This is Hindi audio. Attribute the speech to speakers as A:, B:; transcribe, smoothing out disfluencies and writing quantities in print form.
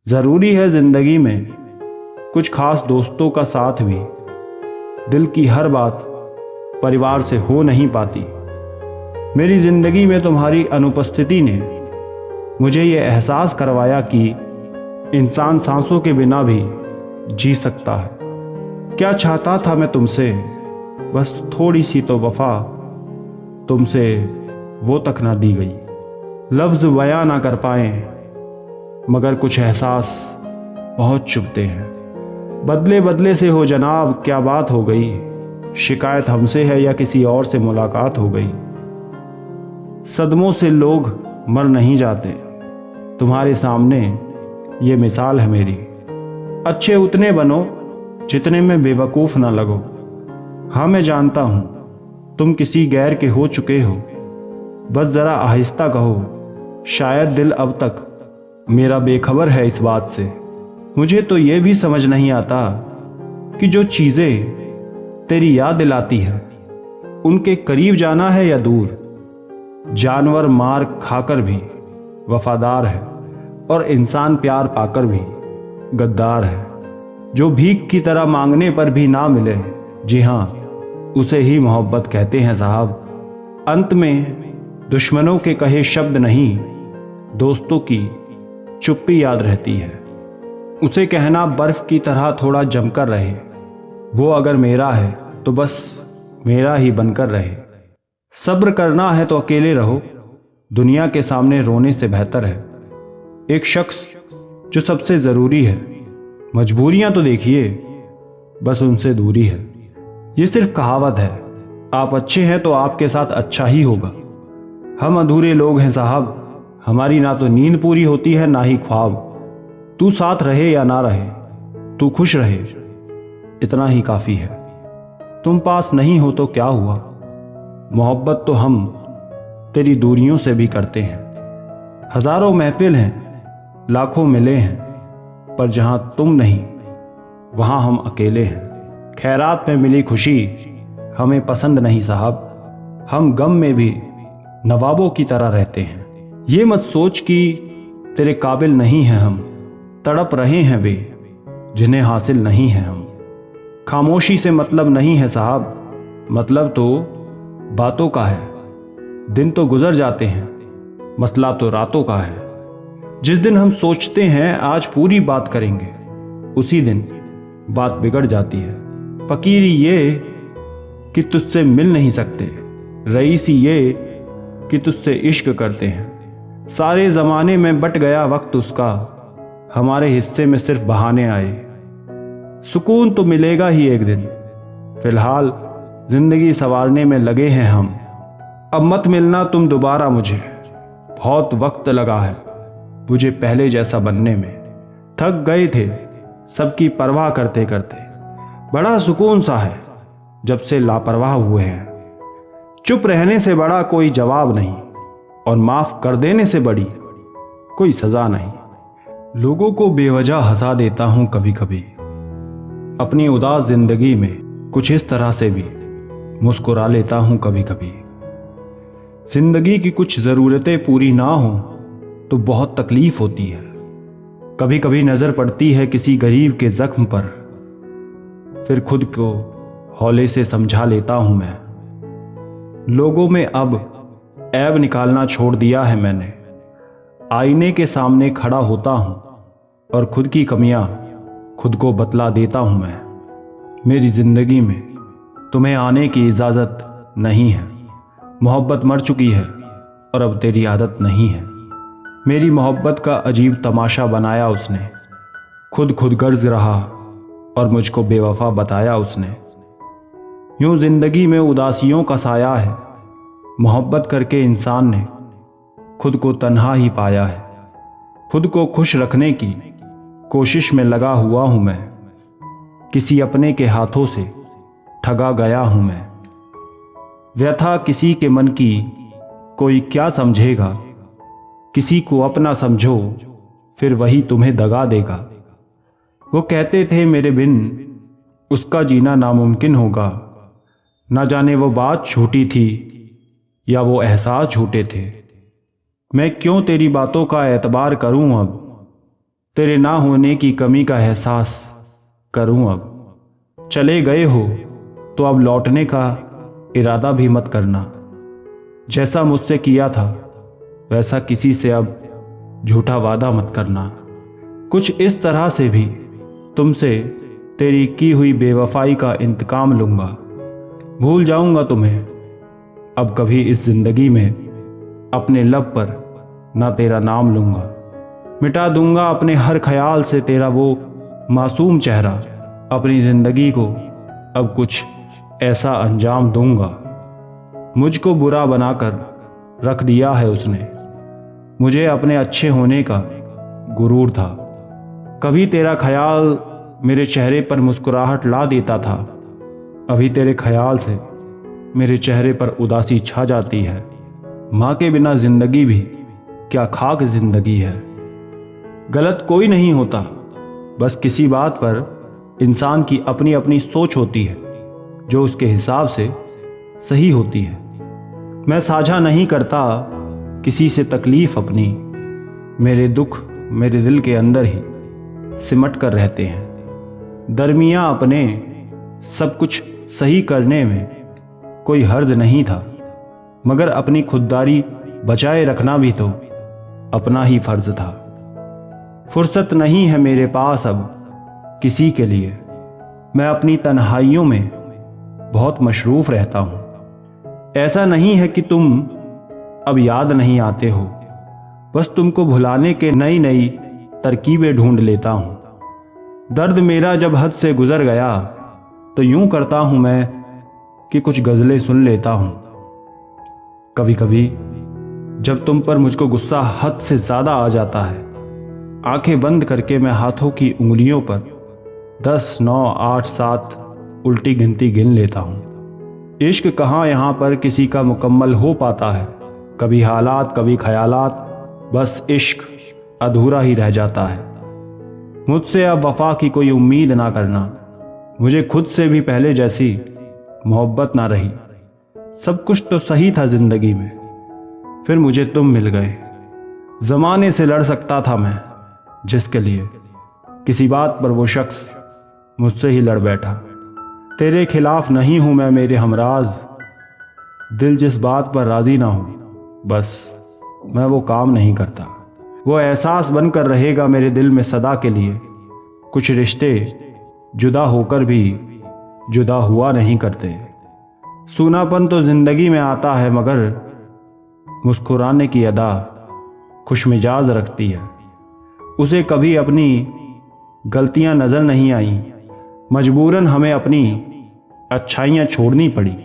A: ज़रूरी है ज़िंदगी में कुछ खास दोस्तों का साथ भी। दिल की हर बात परिवार से हो नहीं पाती। मेरी ज़िंदगी में तुम्हारी अनुपस्थिति ने मुझे ये एहसास करवाया कि इंसान सांसों के बिना भी जी सकता है। क्या चाहता था मैं तुमसे, बस थोड़ी सी तो वफा, तुमसे वो तक ना दी गई। लफ्ज़ बयां ना कर पाए मगर कुछ एहसास बहुत चुभते हैं। बदले बदले से हो जनाब, क्या बात हो गई? शिकायत हमसे है या किसी और से मुलाकात हो गई? सदमों से लोग मर नहीं जाते, तुम्हारे सामने ये मिसाल है मेरी। अच्छे उतने बनो जितने में बेवकूफ़ ना लगो। हाँ मैं जानता हूँ तुम किसी गैर के हो चुके हो, बस ज़रा आहिस्ता कहो। शायद दिल अब तक मेरा बेखबर है इस बात से। मुझे तो ये भी समझ नहीं आता कि जो चीज़ें तेरी याद दिलाती है उनके करीब जाना है या दूर। जानवर मार खाकर भी वफादार है और इंसान प्यार पाकर भी गद्दार है। जो भीख की तरह मांगने पर भी ना मिले, जी हाँ उसे ही मोहब्बत कहते हैं साहब। अंत में दुश्मनों के कहे शब्द नहीं, दोस्तों की चुप्पी याद रहती है। उसे कहना बर्फ की तरह थोड़ा जमकर रहे, वो अगर मेरा है तो बस मेरा ही बनकर रहे। सब्र करना है तो अकेले रहो, दुनिया के सामने रोने से बेहतर है एक शख्स जो सबसे ज़रूरी है। मजबूरियां तो देखिए, बस उनसे दूरी है। ये सिर्फ कहावत है, आप अच्छे हैं तो आपके साथ अच्छा ही होगा। हम अधूरे लोग हैं साहब, हमारी ना तो नींद पूरी होती है ना ही ख्वाब। तू साथ रहे या ना रहे, तू खुश रहे, इतना ही काफ़ी है। तुम पास नहीं हो तो क्या हुआ, मोहब्बत तो हम तेरी दूरियों से भी करते हैं। हजारों महफिल हैं, लाखों मिले हैं, पर जहां तुम नहीं वहां हम अकेले हैं। खैरात में मिली खुशी हमें पसंद नहीं साहब, हम गम में भी नवाबों की तरह रहते हैं। ये मत सोच कि तेरे काबिल नहीं हैं हम, तड़प रहे हैं वे जिन्हें हासिल नहीं है हम। खामोशी से मतलब नहीं है साहब, मतलब तो बातों का है। दिन तो गुजर जाते हैं, मसला तो रातों का है। जिस दिन हम सोचते हैं आज पूरी बात करेंगे, उसी दिन बात बिगड़ जाती है। फकीरी ये कि तुझसे मिल नहीं सकते, रईसी ये कि तुझसे इश्क करते हैं। सारे ज़माने में बट गया वक्त उसका, हमारे हिस्से में सिर्फ बहाने आए। सुकून तो मिलेगा ही एक दिन, फिलहाल जिंदगी संवारने में लगे हैं हम। अब मत मिलना तुम दोबारा मुझे, बहुत वक्त लगा है मुझे पहले जैसा बनने में। थक गए थे सबकी परवाह करते करते, बड़ा सुकून सा है जब से लापरवाह हुए हैं। चुप रहने से बड़ा कोई जवाब नहीं, और माफ कर देने से बड़ी कोई सजा नहीं। लोगों को बेवजह हंसा देता हूं कभी कभी, अपनी उदास जिंदगी में कुछ इस तरह से भी मुस्कुरा लेता हूं कभी कभी। जिंदगी की कुछ ज़रूरतें पूरी ना हो तो बहुत तकलीफ होती है। कभी कभी नज़र पड़ती है किसी गरीब के जख्म पर, फिर खुद को हौले से समझा लेता हूं मैं। लोगों में अब ऐब निकालना छोड़ दिया है मैंने, आईने के सामने खड़ा होता हूं और खुद की कमियां खुद को बतला देता हूं मैं। मेरी जिंदगी में तुम्हें आने की इजाज़त नहीं है, मोहब्बत मर चुकी है और अब तेरी आदत नहीं है। मेरी मोहब्बत का अजीब तमाशा बनाया उसने, खुद गर्ज रहा और मुझको बेवफा बताया उसने। यूं जिंदगी में उदासियों का साया है, मोहब्बत करके इंसान ने खुद को तन्हा ही पाया है। खुद को खुश रखने की कोशिश में लगा हुआ हूं मैं, किसी अपने के हाथों से ठगा गया हूं मैं। व्यथा किसी के मन की कोई क्या समझेगा, किसी को अपना समझो फिर वही तुम्हें दगा देगा। वो कहते थे मेरे बिन उसका जीना नामुमकिन होगा, ना जाने वो बात झूठी थी या वो एहसास झूठे थे। मैं क्यों तेरी बातों का एतबार करूं अब, तेरे ना होने की कमी का एहसास करूं अब। चले गए हो तो अब लौटने का इरादा भी मत करना। जैसा मुझसे किया था वैसा किसी से अब झूठा वादा मत करना। कुछ इस तरह से भी तुमसे तेरी की हुई बेवफाई का इंतकाम लूँगा। भूल जाऊँगा तुम्हें अब कभी इस जिंदगी में, अपने लब पर ना तेरा नाम लूँगा। मिटा दूंगा अपने हर ख्याल से तेरा वो मासूम चेहरा। अपनी ज़िंदगी को अब कुछ ऐसा अंजाम दूंगा। मुझको बुरा बनाकर रख दिया है उसने। मुझे अपने अच्छे होने का गुरूर था। कभी तेरा ख्याल मेरे चेहरे पर मुस्कुराहट ला देता था, अभी तेरे ख्याल से मेरे चेहरे पर उदासी छा जाती है। माँ के बिना जिंदगी भी क्या खाक जिंदगी है। गलत कोई नहीं होता, बस किसी बात पर इंसान की अपनी अपनी सोच होती है जो उसके हिसाब से सही होती है। मैं साझा नहीं करता किसी से तकलीफ अपनी। मेरे दुख मेरे दिल के अंदर ही सिमट कर रहते हैं। दरमियाँ अपने सब कुछ सही करने में कोई हर्ज नहीं था, मगर अपनी खुददारी बचाए रखना भी तो अपना ही फर्ज था। फुर्सत नहीं है मेरे पास अब किसी के लिए। मैं अपनी तन्हाइयों में बहुत मशरूफ रहता हूँ। ऐसा नहीं है कि तुम अब याद नहीं आते हो, बस तुमको भुलाने के नई नई तरकीबें ढूंढ लेता हूँ। दर्द मेरा जब हद से गुजर गया तो यूं करता हूँ मैं कि कुछ गज़लें सुन लेता हूँ। कभी कभी जब तुम पर मुझको गुस्सा हद से ज़्यादा आ जाता है, आंखें बंद करके मैं हाथों की उंगलियों पर 10, 9, 8, 7 उल्टी गिनती गिन लेता हूँ। इश्क कहाँ यहाँ पर किसी का मुकम्मल हो पाता है। कभी हालात कभी ख्यालात, बस इश्क अधूरा ही रह जाता है। मुझसे अब वफा की कोई उम्मीद ना करना। मुझे खुद से भी पहले जैसी मोहब्बत ना रही। सब कुछ तो सही था जिंदगी में, फिर मुझे तुम मिल गए। ज़माने से लड़ सकता था मैं जिसके लिए, किसी बात पर वो शख्स मुझसे ही लड़ बैठा। तेरे खिलाफ नहीं हूँ मैं मेरे हमराज, दिल जिस बात पर राज़ी ना हो बस मैं वो काम नहीं करता। वो एहसास बनकर रहेगा मेरे दिल में सदा के लिए। कुछ रिश्ते जुदा होकर भी जुदा हुआ नहीं करते। सूनापन तो ज़िंदगी में आता है, मगर मुस्कुराने की अदा खुशमिजाज रखती है। उसे कभी अपनी गलतियां नज़र नहीं आईं, मजबूरन हमें अपनी अच्छाइयां छोड़नी पड़ी।